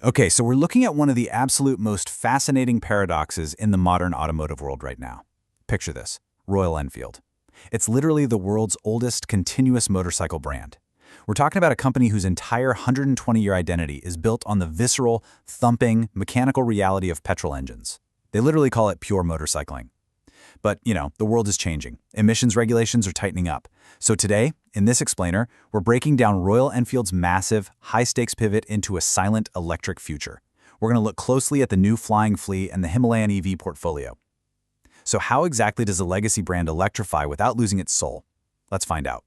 Okay, so we're looking at one of the absolute most fascinating paradoxes in the modern automotive world right now. Picture this, Royal Enfield. It's literally the world's oldest continuous motorcycle brand. We're talking about a company whose entire 120-year identity is built on the visceral, thumping, mechanical reality of petrol engines. They literally call it pure motorcycling. But, the world is changing. Emissions regulations are tightening up. So today, in this explainer, we're breaking down Royal Enfield's massive, high-stakes pivot into a silent electric future. We're going to look closely at the new Flying Flea and the Himalayan EV portfolio. So how exactly does a legacy brand electrify without losing its soul? Let's find out.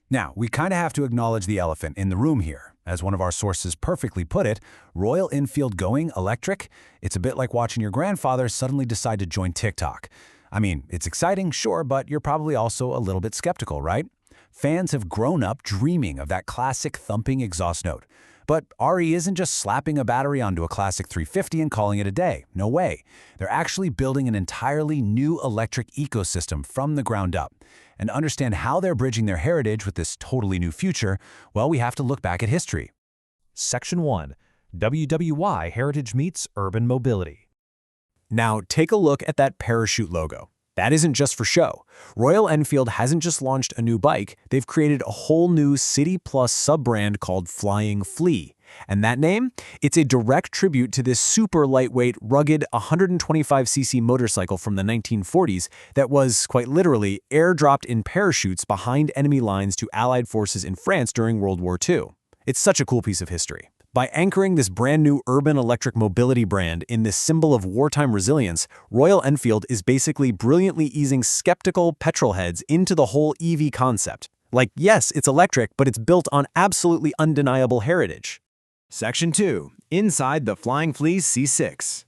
Now, we kind of have to acknowledge the elephant in the room here. As one of our sources perfectly put it, Royal Enfield going electric, it's a bit like watching your grandfather suddenly decide to join TikTok. I mean, it's exciting, sure, but you're probably also a little bit skeptical, right? Fans have grown up dreaming of that classic thumping exhaust note. But RE isn't just slapping a battery onto a classic 350 and calling it a day. No way. They're actually building an entirely new electric ecosystem from the ground up. And to understand how they're bridging their heritage with this totally new future, well, we have to look back at history. Section 1. WWY Heritage Meets Urban Mobility. Now, take a look at that parachute logo. That isn't just for show. Royal Enfield hasn't just launched a new bike, they've created a whole new City Plus sub-brand called Flying Flea. And that name? It's a direct tribute to this super lightweight, rugged 125cc motorcycle from the 1940s that was, quite literally, airdropped in parachutes behind enemy lines to Allied forces in France during World War II. It's such a cool piece of history. By anchoring this brand new urban electric mobility brand in this symbol of wartime resilience, Royal Enfield is basically brilliantly easing skeptical petrol heads into the whole EV concept. Like, yes, it's electric, but it's built on absolutely undeniable heritage. Section 2. Inside the Flying Flea C6.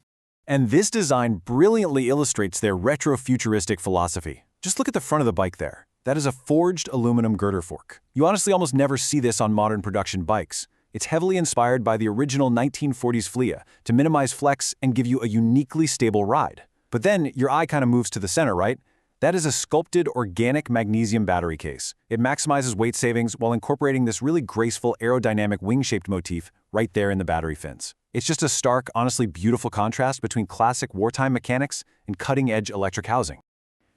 And this design brilliantly illustrates their retro-futuristic philosophy. Just look at the front of the bike there. That is a forged aluminum girder fork. You honestly almost never see this on modern production bikes. It's heavily inspired by the original 1940s Flea to minimize flex and give you a uniquely stable ride. But then your eye kind of moves to the center, right? That is a sculpted organic magnesium battery case. It maximizes weight savings while incorporating this really graceful aerodynamic wing-shaped motif right there in the battery fins. It's just a stark, honestly beautiful contrast between classic wartime mechanics and cutting-edge electric housing.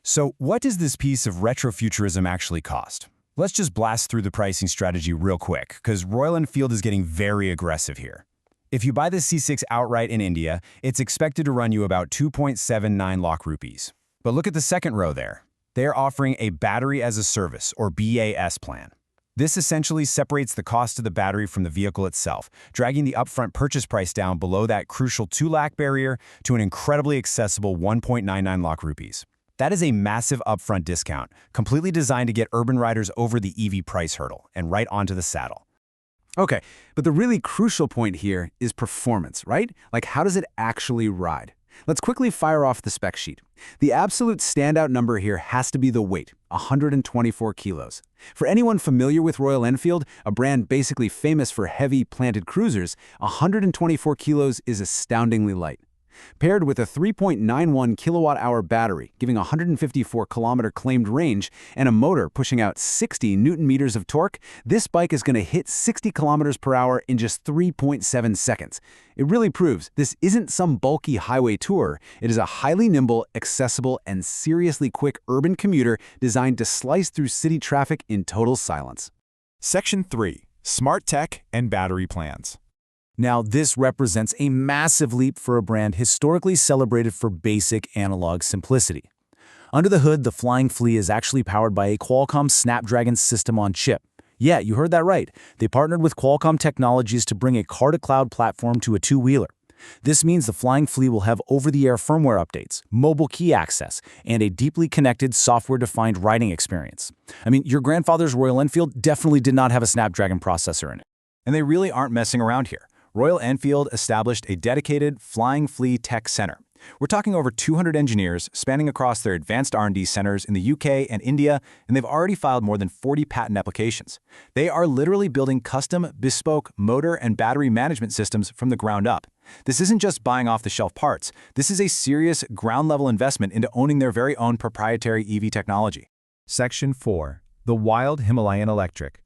So what does this piece of retrofuturism actually cost? Let's just blast through the pricing strategy real quick, because Royal Enfield is getting very aggressive here. If you buy the C6 outright in India, it's expected to run you about 2.79 lakh rupees. But look at the second row there. They are offering a battery as a service, or BAS plan. This essentially separates the cost of the battery from the vehicle itself, dragging the upfront purchase price down below that crucial 2 lakh barrier to an incredibly accessible 1.99 lakh rupees. That is a massive upfront discount, completely designed to get urban riders over the EV price hurdle and right onto the saddle. Okay, but the really crucial point here is performance, right? Like, how does it actually ride? Let's quickly fire off the spec sheet. The absolute standout number here has to be the weight, 124 kilos. For anyone familiar with Royal Enfield, a brand basically famous for heavy planted cruisers, 124 kilos is astoundingly light. Paired with a 3.91 kilowatt-hour battery, giving 154-kilometer claimed range, and a motor pushing out 60 newton-meters of torque, this bike is going to hit 60 kilometers per hour in just 3.7 seconds. It really proves this isn't some bulky highway tourer. It is a highly nimble, accessible, and seriously quick urban commuter designed to slice through city traffic in total silence. Section 3. Smart Tech and Battery Plans. Now, this represents a massive leap for a brand historically celebrated for basic analog simplicity. Under the hood, the Flying Flea is actually powered by a Qualcomm Snapdragon system on chip. Yeah, you heard that right. They partnered with Qualcomm Technologies to bring a car-to-cloud platform to a two-wheeler. This means the Flying Flea will have over-the-air firmware updates, mobile key access, and a deeply connected software-defined riding experience. I mean, your grandfather's Royal Enfield definitely did not have a Snapdragon processor in it. And they really aren't messing around here. Royal Enfield established a dedicated Flying Flea Tech Center. We're talking over 200 engineers spanning across their advanced R&D centers in the UK and India, and they've already filed more than 40 patent applications. They are literally building custom, bespoke motor and battery management systems from the ground up. This isn't just buying off-the-shelf parts. This is a serious ground-level investment into owning their very own proprietary EV technology. Section 4. The Wild Himalayan Electric.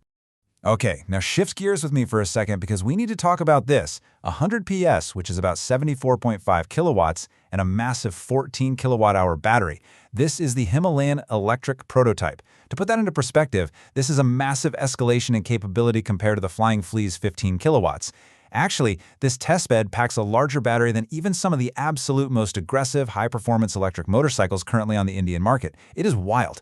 Okay, now shift gears with me for a second because we need to talk about this. 100 PS, which is about 74.5 kilowatts, and a massive 14 kilowatt-hour battery. This is the Himalayan electric prototype. To put that into perspective, this is a massive escalation in capability compared to the Flying Flea's 15 kilowatts. Actually, this testbed packs a larger battery than even some of the absolute most aggressive, high-performance electric motorcycles currently on the Indian market. It is wild.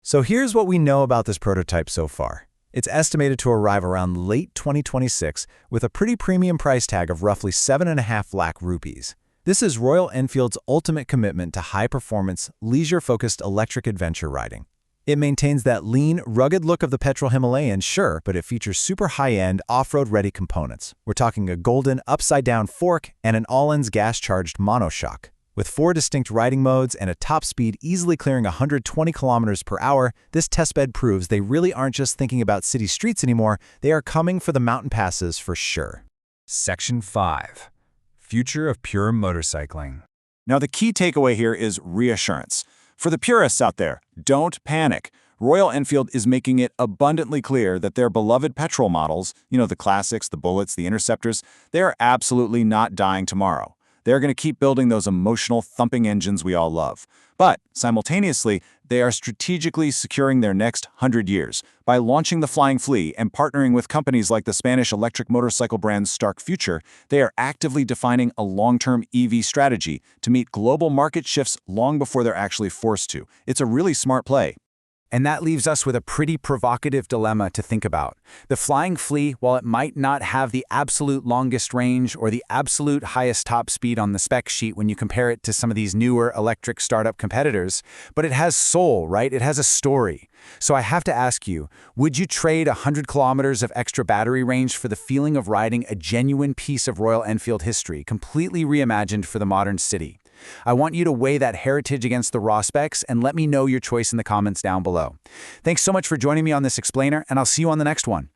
So here's what we know about this prototype so far. It's estimated to arrive around late 2026 with a pretty premium price tag of roughly 7.5 lakh rupees. This is Royal Enfield's ultimate commitment to high-performance, leisure-focused electric adventure riding. It maintains that lean, rugged look of the petrol Himalayan, sure, but it features super high-end, off-road ready components. We're talking a golden, upside-down fork and an all-ins gas-charged monoshock. With 4 distinct riding modes and a top speed easily clearing 120 kilometers per hour, this testbed proves they really aren't just thinking about city streets anymore, they are coming for the mountain passes for sure. Section 5. Future of Pure Motorcycling. Now the key takeaway here is reassurance. For the purists out there, don't panic. Royal Enfield is making it abundantly clear that their beloved petrol models, the classics, the Bullets, the Interceptors, they are absolutely not dying tomorrow. They're going to keep building those emotional, thumping engines we all love. But simultaneously, they are strategically securing their next 100 years by launching the Flying Flea and partnering with companies like the Spanish electric motorcycle brand Stark Future. They are actively defining a long-term EV strategy to meet global market shifts long before they're actually forced to. It's a really smart play. And that leaves us with a pretty provocative dilemma to think about. The Flying Flea, while it might not have the absolute longest range or the absolute highest top speed on the spec sheet when you compare it to some of these newer electric startup competitors, but it has soul, right? It has a story. So I have to ask you, would you trade 100 kilometers of extra battery range for the feeling of riding a genuine piece of Royal Enfield history, completely reimagined for the modern city? I want you to weigh that heritage against the raw specs and let me know your choice in the comments down below. Thanks so much for joining me on this explainer, and I'll see you on the next one.